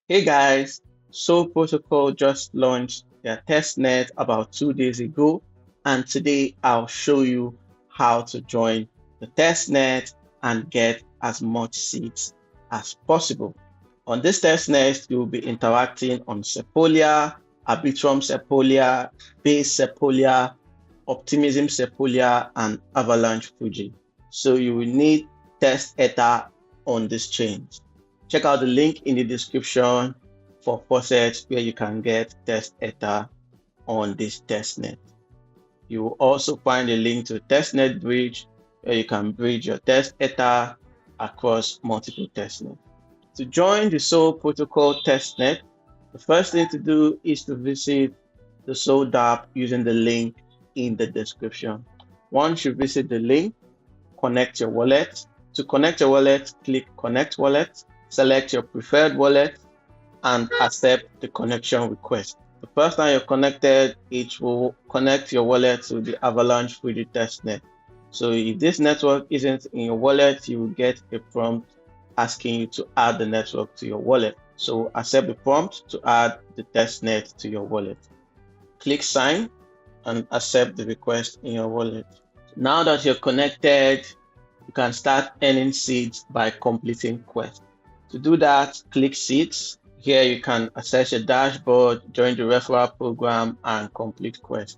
Hey guys, Soul Protocol just launched their testnet about 2 days ago, and today I'll show you how to join the testnet and get as much seats as possible. On this testnet, you'll be interacting on Sepolia, Arbitrum Sepolia, Base Sepolia, Optimism Sepolia, and Avalanche Fuji. So you will need test Ether on this chain. Check out the link in the description for faucets where you can get test Ether on this testnet. You will also find a link to testnet bridge where you can bridge your test Ether across multiple testnets. To join the Soul Protocol testnet, the first thing to do is to visit the Soul DApp using the link in the description. Once you visit the link, connect your wallet. To connect your wallet, click Connect Wallet, select your preferred wallet, and accept the connection request. The first time you're connected, it will connect your wallet to the Avalanche Fuji testnet. So if this network isn't in your wallet, you will get a prompt asking you to add the network to your wallet. So accept the prompt to add the testnet to your wallet. Click Sign and accept the request in your wallet. Now that you're connected, you can start earning seeds by completing quests. To do that, click Seeds. Here you can access your dashboard, join the referral program, and complete quests.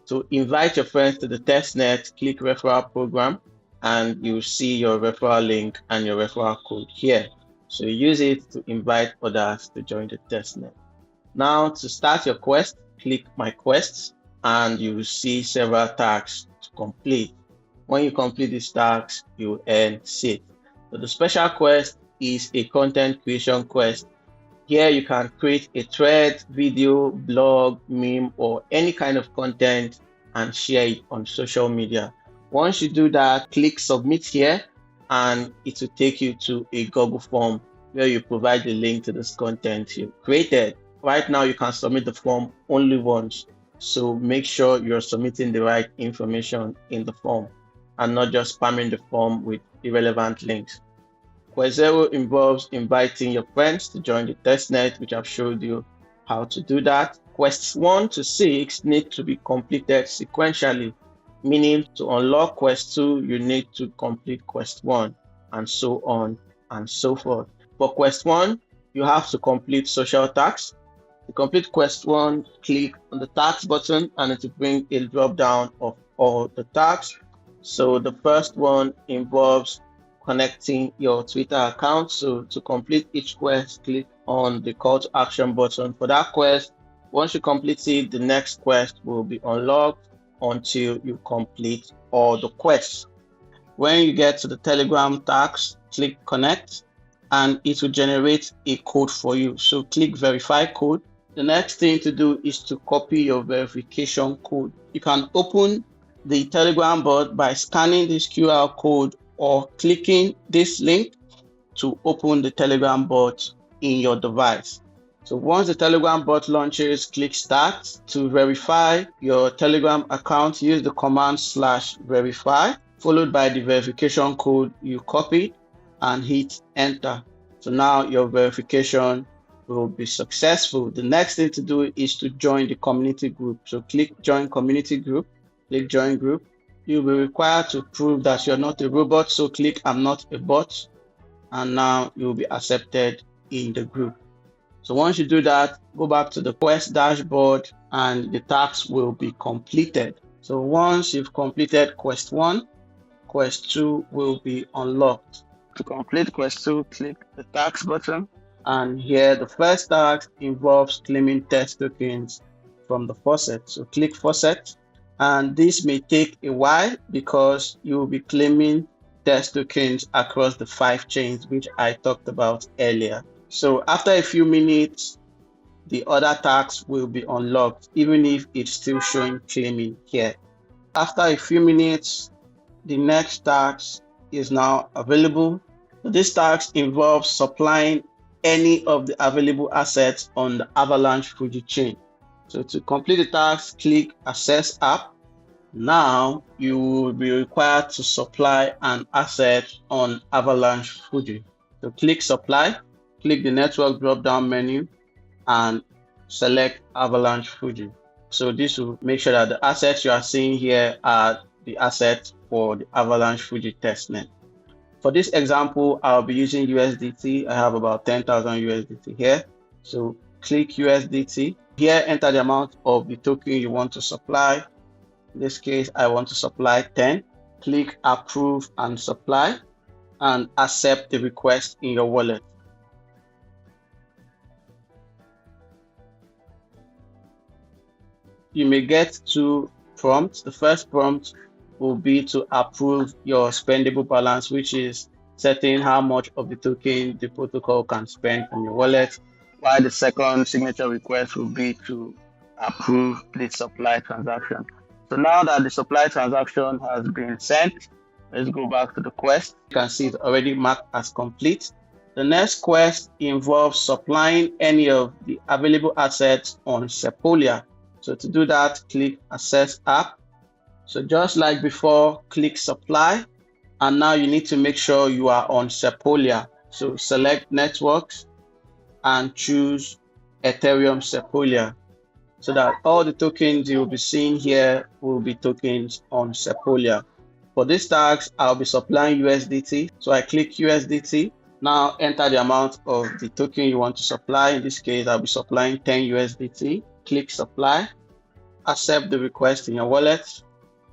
To invite your friends to the testnet, click Referral Program, and you'll see your referral link and your referral code here. So use it to invite others to join the testnet. Now, to start your quest, click My Quests, and you will see several tasks to complete. When you complete these tasks, you will earn seeds. So the special quest is a content creation quest. Here you can create a thread, video, blog, meme, or any kind of content and share it on social media. Once you do that, click Submit here, and it will take you to a Google form where you provide the link to this content you created. Right now, you can submit the form only once. So make sure you're submitting the right information in the form and not just spamming the form with irrelevant links. Quest 0 involves inviting your friends to join the testnet, which I've showed you how to do that. Quests 1 to 6 need to be completed sequentially, meaning to unlock Quest 2, you need to complete Quest 1, and so on and so forth. For Quest 1, you have to complete social tasks. To complete Quest 1, click on the tasks button and it will bring a drop down of all the tasks. So the first one involves connecting your Twitter account. So to complete each quest, click on the call to action button for that quest. Once you complete it, the next quest will be unlocked until you complete all the quests. When you get to the Telegram task, click connect and it will generate a code for you. So click verify code. The next thing to do is to copy your verification code. You can open the Telegram bot by scanning this QR code or clicking this link to open the Telegram bot in your device. So once the Telegram bot launches, click Start. To verify your Telegram account, use the command /verify, followed by the verification code you copied, and hit Enter. So now your verification will be successful. The next thing to do is to join the community group. So click Join Community Group, click Join Group. You'll be required to prove that you're not a robot, so click I'm not a bot, and now you'll be accepted in the group. So once you do that, go back to the quest dashboard and the tasks will be completed. So once you've completed quest 1, quest 2 will be unlocked. To complete quest 2, click the task button, and here the first task involves claiming test tokens from the faucet. So click faucet, and this may take a while because you will be claiming test tokens across the 5 chains which I talked about earlier. So after a few minutes, the other tasks will be unlocked, even if it's still showing claiming here. After a few minutes, the next task is now available. This task involves supplying any of the available assets on the Avalanche Fuji chain. So to complete the task, click Access App. Now you will be required to supply an asset on Avalanche Fuji. So click Supply. click the network drop-down menu and select Avalanche Fuji. So this will make sure that the assets you are seeing here are the assets for the Avalanche Fuji testnet. For this example, I'll be using USDT. I have about 10,000 USDT here. So click USDT. Here, enter the amount of the token you want to supply. In this case, I want to supply 10. Click approve and supply and accept the request in your wallet. You may get two prompts. The first prompt will be to approve your spendable balance, which is setting how much of the token the protocol can spend on your wallet, while the second signature request will be to approve the supply transaction. So now that the supply transaction has been sent, let's go back to the quest. You can see it's already marked as complete. The next quest involves supplying any of the available assets on Sepolia. So to do that, click Access App. So just like before, click Supply. And now you need to make sure you are on Sepolia. So select Networks and choose Ethereum Sepolia, so that all the tokens you will be seeing here will be tokens on Sepolia. For this task, I'll be supplying USDT. So I click USDT. Now enter the amount of the token you want to supply. In this case, I'll be supplying 10 USDT. Click supply, accept the request in your wallet,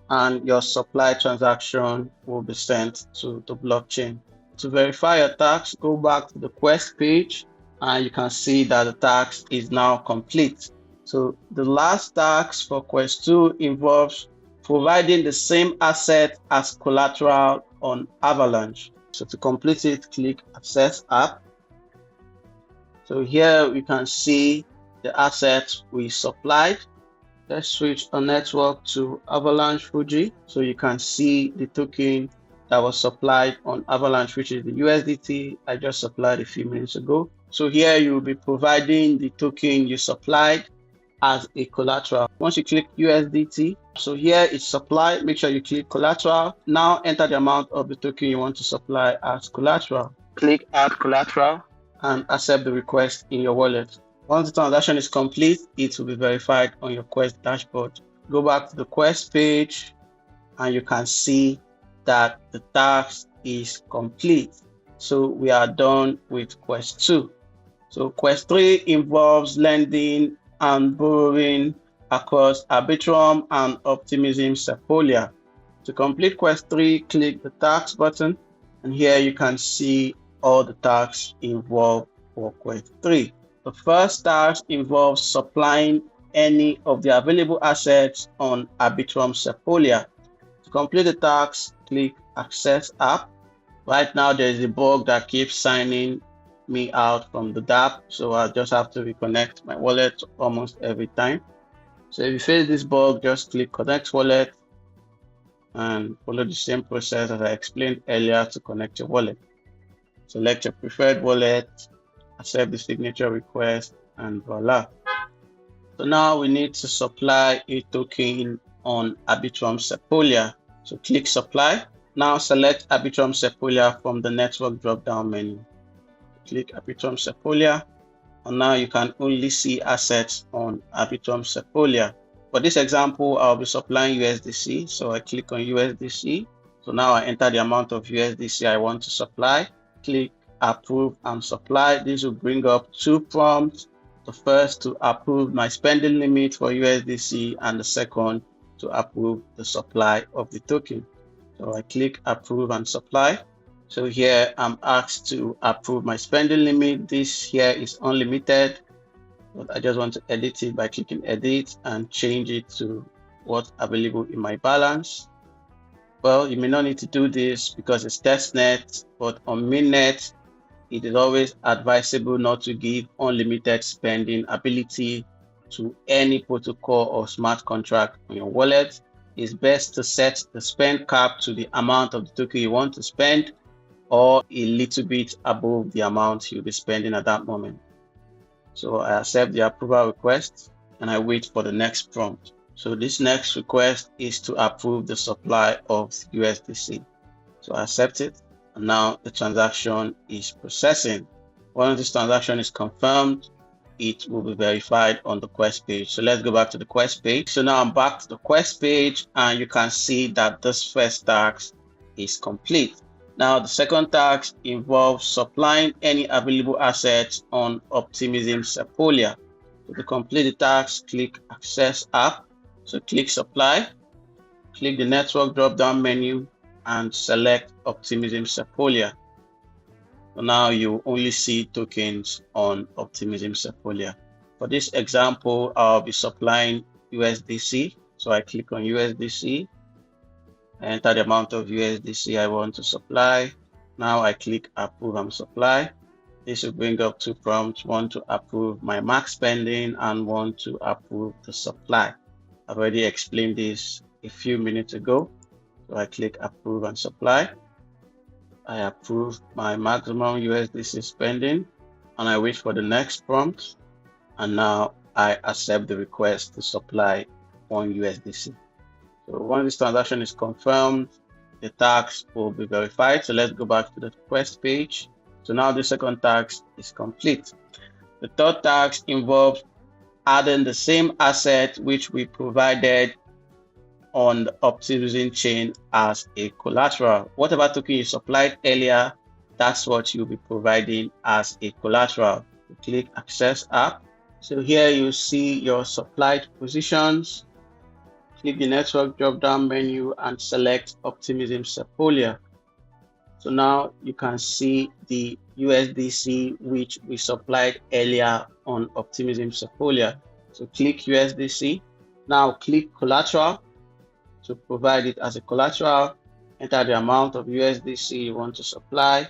and your supply transaction will be sent to the blockchain. To verify your task, go back to the quest page and you can see that the task is now complete. So the last task for quest 2 involves providing the same asset as collateral on Avalanche. So to complete it, click Access App. So here we can see the assets we supplied. Let's switch our network to Avalanche Fuji so you can see the token that was supplied on Avalanche, which is the USDT I just supplied a few minutes ago. So here you'll be providing the token you supplied as a collateral. Once you click USDT, so here it's supply, make sure you click collateral. Now enter the amount of the token you want to supply as collateral. Click add collateral and accept the request in your wallet. Once the transaction is complete, it will be verified on your Quest dashboard. Go back to the Quest page and you can see that the task is complete. So we are done with Quest 2. So Quest 3 involves lending and borrowing across Arbitrum and Optimism Sepolia. To complete Quest 3, click the tasks button, and here you can see all the tasks involved for Quest 3. The first task involves supplying any of the available assets on Arbitrum Sepolia. To complete the task, click Access App. Right now, there is a bug that keeps signing me out from the dApp, so I just have to reconnect my wallet almost every time. So if you face this bug, just click Connect Wallet and follow the same process as I explained earlier to connect your wallet. Select your preferred wallet, accept the signature request, and voila. So now we need to supply a token on Arbitrum Sepolia. So click Supply. Now select Arbitrum Sepolia from the network drop-down menu. Click Arbitrum Sepolia, and now you can only see assets on Arbitrum Sepolia. For this example, I'll be supplying USDC, so I click on USDC. So now I enter the amount of USDC I want to supply. Click Approve and Supply. This will bring up two prompts. The first to approve my spending limit for USDC, and the second to approve the supply of the token. So I click Approve and Supply. So here I'm asked to approve my spending limit. This here is unlimited, but I just want to edit it by clicking Edit and change it to what's available in my balance. Well, you may not need to do this because it's testnet, but on mainnet, it is always advisable not to give unlimited spending ability to any protocol or smart contract on your wallet. It's best to set the spend cap to the amount of the token you want to spend, or a little bit above the amount you'll be spending at that moment. So I accept the approval request and I wait for the next prompt. So this next request is to approve the supply of USDC. So I accept it, and now the transaction is processing. Once this transaction is confirmed, it will be verified on the quest page. So let's go back to the quest page. So now I'm back to the quest page, and you can see that this first task is complete. Now the second task involves supplying any available assets on Optimism Sepolia. So to complete the task, click Access App. So click Supply, click the Network drop-down menu, and select Optimism Sepolia. So now you only see tokens on Optimism Sepolia. For this example, I'll be supplying USDC. So I click on USDC, I enter the amount of USDC I want to supply. Now I click Approve and Supply. This will bring up two prompts, one to approve my max spending and one to approve the supply. I've already explained this a few minutes ago. So I click Approve and Supply. I approve my maximum USDC spending, and I wait for the next prompt, and now I accept the request to supply 1 USDC. So once this transaction is confirmed, the task will be verified. So let's go back to the quest page. So now the second task is complete. The third task involves adding the same asset which we provided on the Optimism chain as a collateral. Whatever token you supplied earlier, that's what you'll be providing as a collateral. You click Access App. So here you see your supplied positions. Click the Network drop-down menu and select Optimism Sepolia. So now you can see the USDC which we supplied earlier on Optimism Sepolia. So click USDC. Now click Collateral to provide it as a collateral. Enter the amount of USDC you want to supply.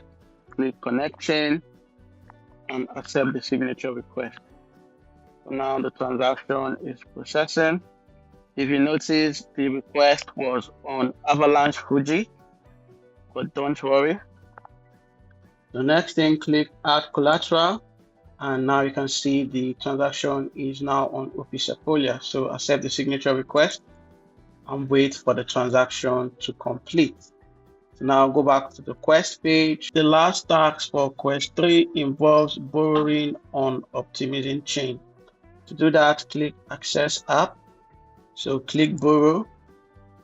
Click Connect Chain and accept the signature request. So now the transaction is processing. If you notice, the request was on Avalanche Fuji, but don't worry. The next thing, click Add Collateral, and now you can see the transaction is now on OP Sepolia. So accept the signature request and wait for the transaction to complete. So now go back to the quest page. The last task for quest 3 involves borrowing on Optimism chain. To do that, click Access App. So click Borrow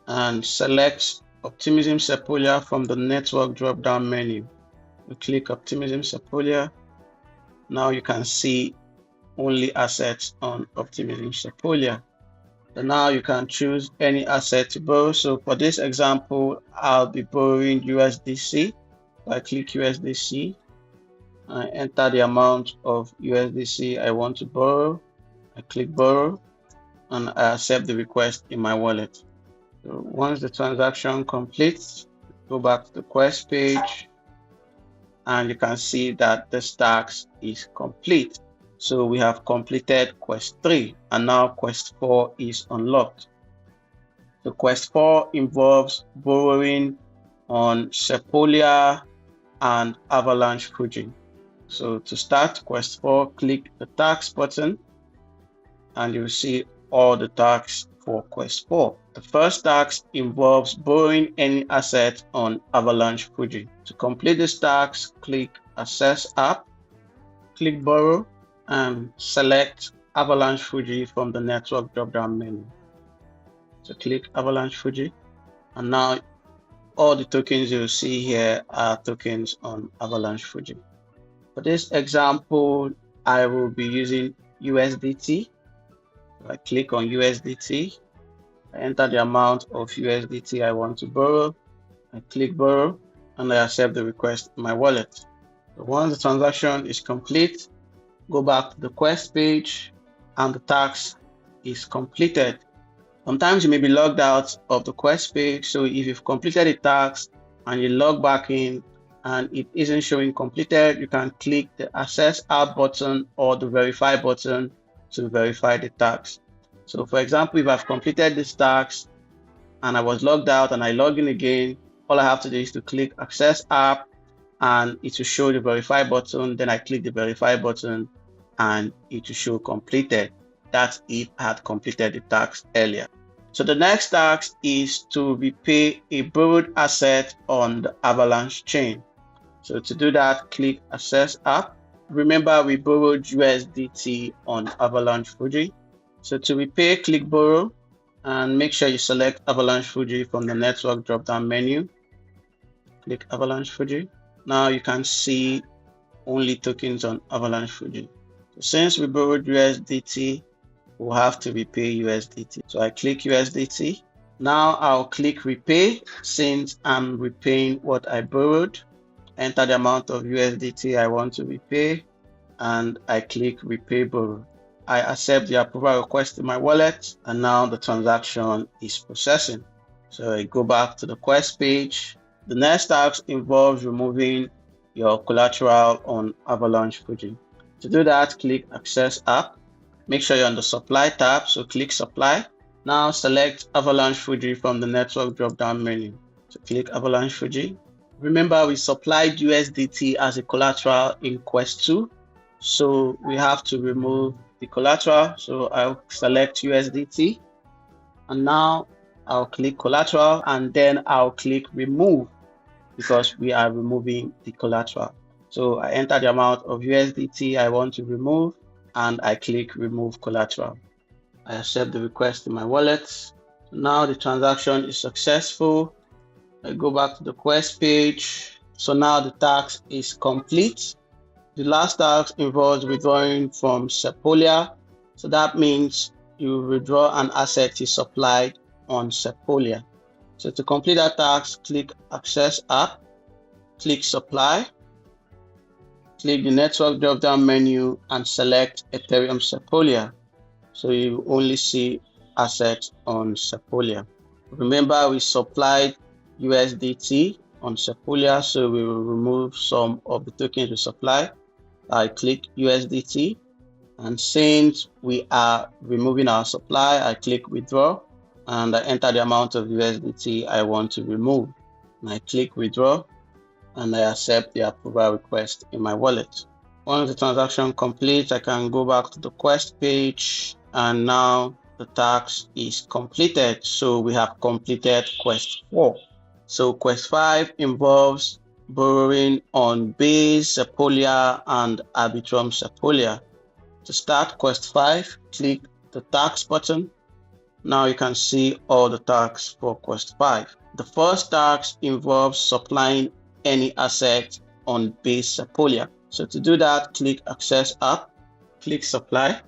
and select Optimism Sepolia from the Network drop-down menu. You click Optimism Sepolia. Now you can see only assets on Optimism Sepolia. So now you can choose any asset to borrow. So for this example, I'll be borrowing USDC. I click USDC. I enter the amount of USDC I want to borrow. I click Borrow, and I accept the request in my wallet. So once the transaction completes, go back to the quest page, and you can see that this task is complete. So we have completed quest 3, and now quest 4 is unlocked. So quest 4 involves borrowing on Sepolia and Avalanche Fuji. So to start quest 4, click the task button, and you'll see all the tasks for quest 4. The first task involves borrowing any asset on Avalanche Fuji. To complete this task, click Access App, click Borrow, and select Avalanche Fuji from the Network drop-down menu. So click Avalanche Fuji, and now all the tokens you'll see here are tokens on Avalanche Fuji. For this example, I will be using USDT. I click on USDT, I enter the amount of USDT I want to borrow, I click Borrow, and I accept the request in my wallet. So once the transaction is complete, go back to the quest page, and the task is completed. Sometimes you may be logged out of the quest page, so if you've completed the task and you log back in and it isn't showing completed, you can click the Access App button or the Verify button to verify the task. So for example, if I've completed this task and I was logged out and I log in again, all I have to do is to click Access App and it will show the Verify button. Then I click the Verify button and it will show completed. That's if I had completed the task earlier. So the next task is to repay a borrowed asset on the Avalanche chain. So to do that, click Access App. remember we borrowed USDT on Avalanche Fuji. So to repay, click borrow and make sure you select Avalanche Fuji from the network drop-down menu. Click Avalanche Fuji. Now you can see only tokens on Avalanche Fuji. So since we borrowed USDT, we'll have to repay USDT. So I click USDT. Now I'll click repay since I'm repaying what I borrowed. Enter the amount of USDT I want to repay and I click repay borrow. I accept the approval request in my wallet and now the transaction is processing. So I go back to the quest page. The next task involves removing your collateral on Avalanche Fuji. To do that, click access app. Make sure you're on the supply tab, so click supply. Now select Avalanche Fuji from the network drop-down menu. So click Avalanche Fuji. Remember, we supplied USDT as a collateral in Quest 2. So we have to remove the collateral. So I'll select USDT. And now I'll click collateral and then I'll click remove because we are removing the collateral. So I enter the amount of USDT I want to remove and I click remove collateral. I accept the request in my wallet. So now the transaction is successful. I go back to the quest page. So now the task is complete. The last task involves withdrawing from Sepolia. So that means you withdraw an asset you supplied on Sepolia. So to complete that task, click access app, click supply, click the network drop-down menu and select Ethereum Sepolia. So you only see assets on Sepolia. Remember, we supplied USDT on Sepolia, so we will remove some of the tokens we supply. I click USDT, and since we are removing our supply, I click withdraw and I enter the amount of USDT I want to remove. And I click withdraw and I accept the approval request in my wallet. Once the transaction completes, I can go back to the quest page and now the task is completed. So we have completed quest 4. So quest 5 involves borrowing on Base, Sepolia, and Arbitrum Sepolia. To start quest 5, click the task button. Now you can see all the tasks for quest 5. The first task involves supplying any asset on Base Sepolia. So to do that, click access app, click supply,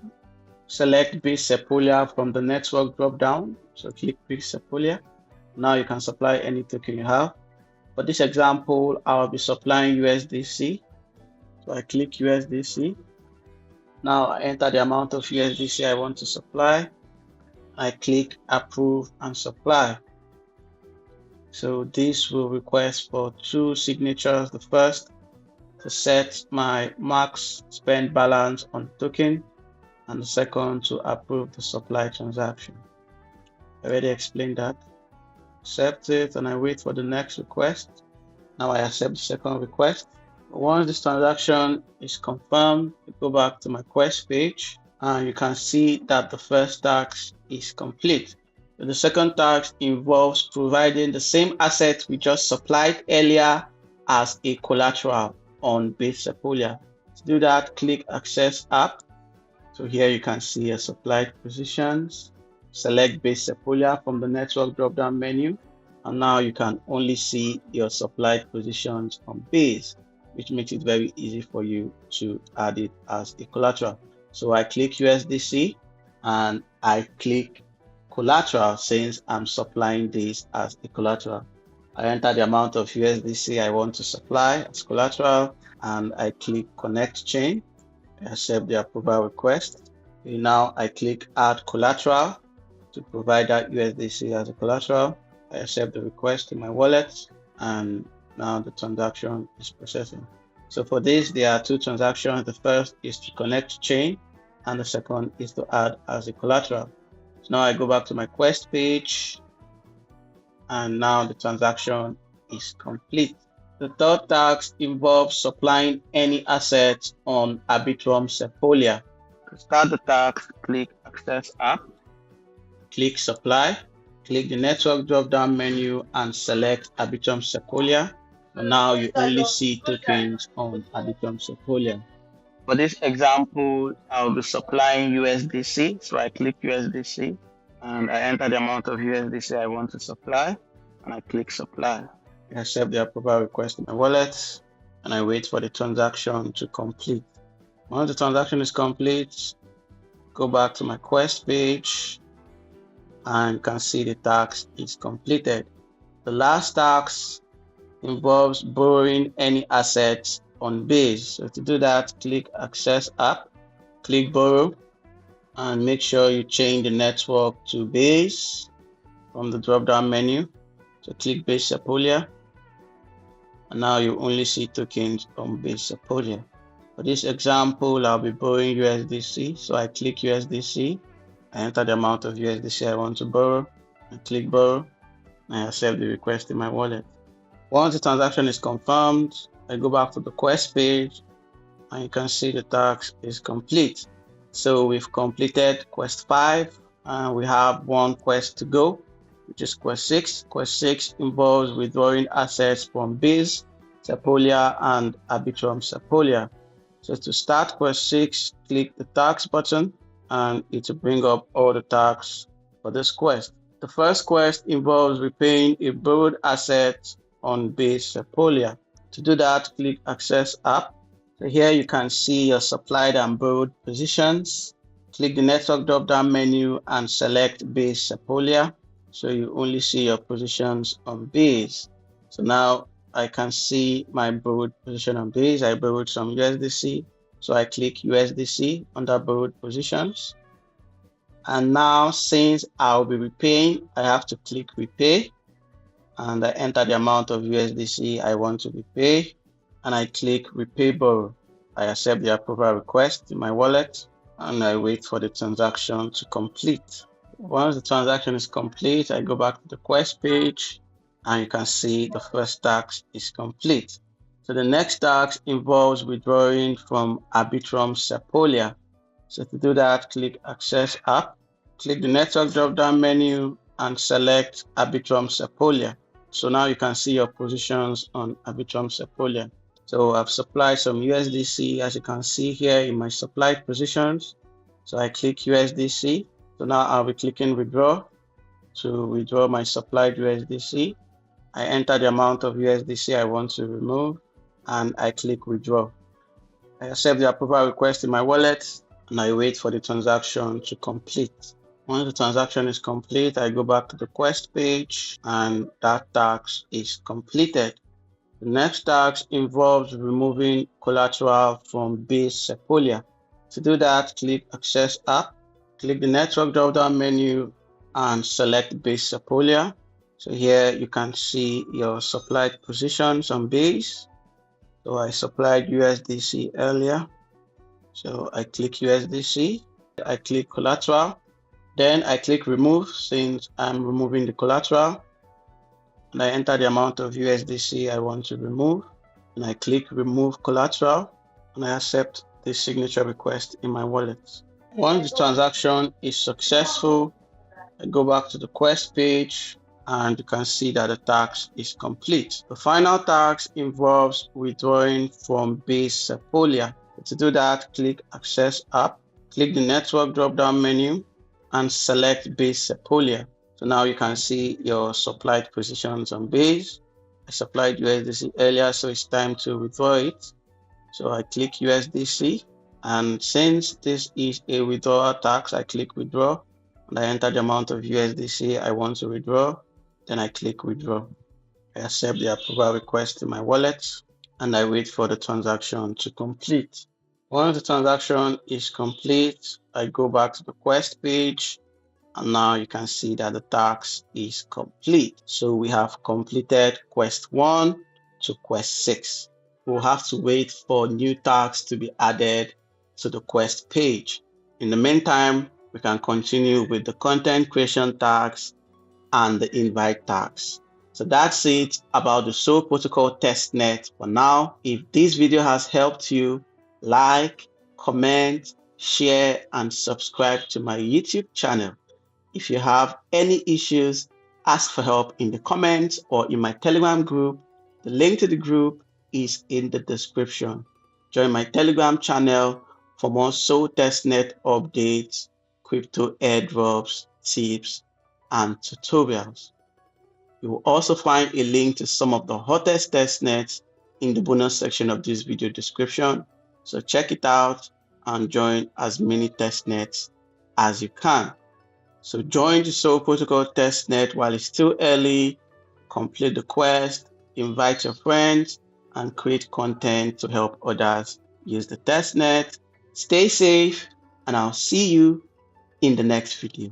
select Base Sepolia from the network drop down. So click Base Sepolia. Now you can supply any token you have. For this example, I'll be supplying USDC. So I click USDC. Now I enter the amount of USDC I want to supply. I click approve and supply. So this will request for 2 signatures. The first to set my max spend balance on token, and the second to approve the supply transaction. I already explained that. Accept it and I wait for the next request. Now I accept the second request. Once this transaction is confirmed, I go back to my quest page and you can see that the first task is complete. The second task involves providing the same asset we just supplied earlier as a collateral on Base Sepolia. To do that, click access app. So here you can see your supplied positions. Select Base Sepolia from the network drop-down menu. And now you can only see your supplied positions on Base, which makes it very easy for you to add it as a collateral. So I click USDC and I click collateral since I'm supplying this as a collateral. I enter the amount of USDC I want to supply as collateral and I click connect chain. I accept the approval request. And now I click add collateral to provide that USDC as a collateral. I accept the request in my wallet and now the transaction is processing. So for this, there are 2 transactions. The first is to connect chain and the second is to add as a collateral. So now I go back to my quest page and now the transaction is complete. The third task involves supplying any asset on Arbitrum Sepolia. To start the task, click access app, click supply, click the network drop-down menu and select Arbitrum Sepolia. And now you only see tokens on Arbitrum Sepolia. For this example, I'll be supplying USDC. So I click USDC and I enter the amount of USDC I want to supply and I click supply. I accept the approval request in my wallet and I wait for the transaction to complete. Once the transaction is complete, go back to my quest page and you can see the task is completed. The last task involves borrowing any assets on Base. So to do that, click Access App, click Borrow, and make sure you change the network to Base from the drop-down menu. So click Base Sepolia, and now you only see tokens on Base Sepolia. For this example, I'll be borrowing USDC, so I click USDC, I enter the amount of USDC I want to borrow, and click Borrow, and I accept the request in my wallet. Once the transaction is confirmed, I go back to the quest page and you can see the task is complete. So we've completed quest 5 and we have one quest to go, which is quest 6. Quest 6 involves withdrawing assets from Base, Sepolia, and Arbitrum Sepolia. So to start quest 6, click the task button and it will bring up all the tasks for this quest. The first quest involves repaying a borrowed asset on Base Sepolia. To do that, click Access App. So here you can see your supplied and borrowed positions. Click the network drop-down menu and select Base Sepolia. So you only see your positions on Base. So now I can see my borrowed position on Base. I borrowed some USDC. So I click USDC under borrowed positions. And now since I'll be repaying, I have to click repay. And I enter the amount of USDC I want to repay, and I click repay borrow. I accept the approval request in my wallet and I wait for the transaction to complete. Once the transaction is complete, I go back to the quest page and you can see the first task is complete. So the next task involves withdrawing from Arbitrum Sepolia. So to do that, click Access App, click the network drop-down menu and select Arbitrum Sepolia. So now you can see your positions on Arbitrum Sepolia. So I've supplied some USDC, as you can see here in my supplied positions. So I click USDC. So now I'll be clicking withdraw to withdraw my supplied USDC. I enter the amount of USDC I want to remove and I click withdraw. I accept the approval request in my wallet and I wait for the transaction to complete. Once the transaction is complete, I go back to the quest page and that task is completed. The next task involves removing collateral from Base Sepolia. To do that, click Access App, click the network drop-down menu and select Base Sepolia. So here you can see your supplied positions on Base. So I supplied USDC earlier. So I click USDC, I click collateral. Then I click remove since I'm removing the collateral and I enter the amount of USDC I want to remove and I click remove collateral and I accept the signature request in my wallet. Once the transaction is successful, I go back to the quest page and you can see that the task is complete. The final task involves withdrawing from Base Sepolia. To do that, click Access App, click the network drop-down menu and select Base Sepolia. So now you can see your supplied positions on Base. I supplied USDC earlier, so it's time to withdraw it. So I click USDC, and since this is a withdrawal task, I click withdraw, and I enter the amount of USDC I want to withdraw. Then I click withdraw. I accept the approval request in my wallet, and I wait for the transaction to complete. Once the transaction is complete, I go back to the quest page and now you can see that the task is complete. So we have completed quest 1 to quest 6. We'll have to wait for new tasks to be added to the quest page. In the meantime, we can continue with the content creation tasks and the invite tasks. So that's it about the Soul Protocol testnet for now. If this video has helped you, like, comment, share, and subscribe to my YouTube channel. If you have any issues, ask for help in the comments or in my Telegram group. The link to the group is in the description. Join my Telegram channel for more Testnet updates, crypto airdrops, tips, and tutorials. You will also find a link to some of the hottest testnets in the bonus section of this video description. So check it out and join as many testnets as you can. So join the Soul Protocol testnet while it's still early, complete the quest, invite your friends, and create content to help others use the testnet. Stay safe, and I'll see you in the next video.